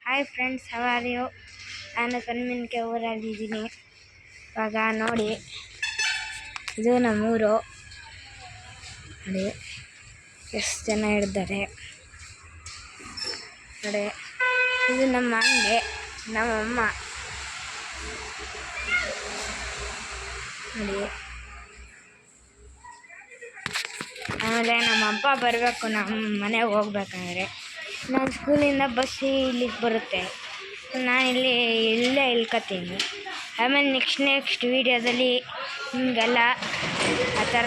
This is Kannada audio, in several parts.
Hi friends, how are you? ನಾನು ಕಣ್ಮಿನ್ಕೆ ಊರಲ್ಲಿದ್ದೀನಿ. ಇವಾಗ ನೋಡಿ, ಇದು ನಮ್ಮೂರು. ನೋಡಿ ಎಷ್ಟು ಜನ ಇದ್ದಾರೆ ನೋಡಿ. ಇದು ನಮ್ಮ ಅಂಗಡಿ, ನಮ್ಮಮ್ಮ ನೋಡಿ. ಆಮೇಲೆ ನಮ್ಮ ಅಪ್ಪ ಬರಬೇಕು ನಮ್ಮ ಮನೆಗೆ ಹೋಗ್ಬೇಕಂದ್ರೆ. ನಾನು ಸ್ಕೂಲಿಂದ ಬಸ್ ಇಲ್ಲಿಗೆ ಬರುತ್ತೆ, ನಾನು ಇಲ್ಲೇ ಇಳ್ಕೊತೀನಿ. ಆಮೇಲೆ ನೆಕ್ಸ್ಟ್ ವೀಡಿಯೋದಲ್ಲಿ ನಿಮಗೆಲ್ಲ ಆ ಥರ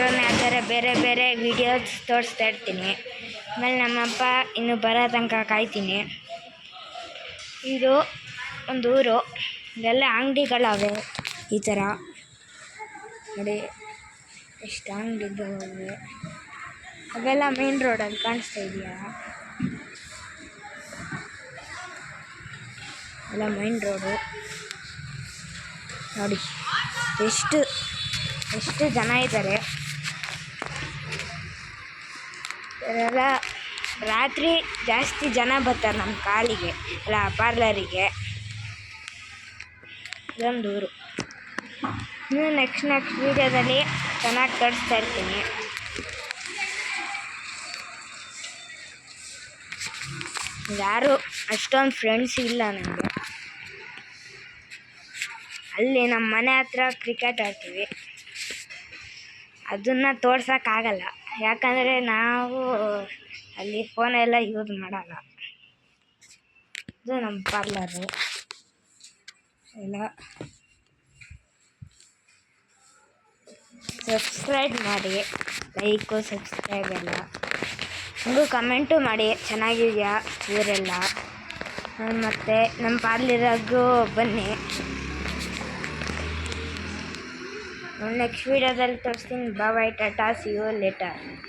ಬೇರೆ ಬೇರೆ ವೀಡಿಯೋಸ್ ತೋರಿಸ್ತಾ ಇರ್ತೀನಿ. ಆಮೇಲೆ ನಮ್ಮಪ್ಪ ಇನ್ನು ಬರೋ ತನಕ ಕಾಯ್ತೀನಿ. ಇದು ಒಂದು ಊರು, ಇದೆಲ್ಲ ಅಂಗಡಿಗಳವೆ ಈ ಥರ ನೋಡಿ. ಎಷ್ಟು ಅಂಗಡಿಗಳಿವೆ, ಅವೆಲ್ಲ ಮೇನ್ ರೋಡಲ್ಲಿ ಕಾಣಿಸ್ತಾ ಇದೆಯಾ? ಎಲ್ಲ ಮೈನ್ ರೋಡು ನೋಡಿ. ಎಷ್ಟು ಜನ ಇದ್ದಾರೆ. ಇದೆಲ್ಲ ರಾತ್ರಿ ಜಾಸ್ತಿ ಜನ ಬರ್ತಾರೆ ನಮ್ಮ ಕಾಲಿಗೆ, ಅಲ್ಲ ಪಾರ್ಲರಿಗೆ. ಇದೊಂದು ಊರು. ಇನ್ನು ನೆಕ್ಸ್ಟ್ ವೀಡಿಯೋದಲ್ಲಿ ಚೆನ್ನಾಗಿ ತೋರಿಸ್ತಾ ಇರ್ತೀನಿ. ಯಾರು ಅಷ್ಟೊಂದು ಫ್ರೆಂಡ್ಸ್ ಇಲ್ಲ ನನಗೆ. ಅಲ್ಲಿ ನಮ್ಮ ಮನೆ ಹತ್ರ ಕ್ರಿಕೆಟ್ ಆಡ್ತೀವಿ, ಅದನ್ನು ತೋರ್ಸೋಕ್ಕಾಗಲ್ಲ, ಯಾಕಂದರೆ ನಾವು ಅಲ್ಲಿ ಫೋನೆಲ್ಲ ಯೂಸ್ ಮಾಡಲ್ಲ. ಇದು ನಮ್ಮ ಪಾರ್ಲರು ಎಲ್ಲ. ಸಬ್ಸ್ಕ್ರೈಬ್ ಮಾಡಿ, ಲೈಕು ಸಬ್ಸ್ಕ್ರೈಬ್ ಎಲ್ಲ. ಒಂದು ಕಮೆಂಟು ಮಾಡಿ, ಚೆನ್ನಾಗಿದೆಯಾ ಊರೆಲ್ಲ. ಮತ್ತು ನಮ್ಮ ಪಾರ್ಲರಿಗೂ ಬನ್ನಿ. ನೆಕ್ಸ್ಟ್ ವೀಡಿಯೋದಲ್ಲಿ ತೋರಿಸ್ತೀನಿ. ಬಾಯ್, ಟಾಟಾ, ಸಿ ಯು ಲೇಟರ್.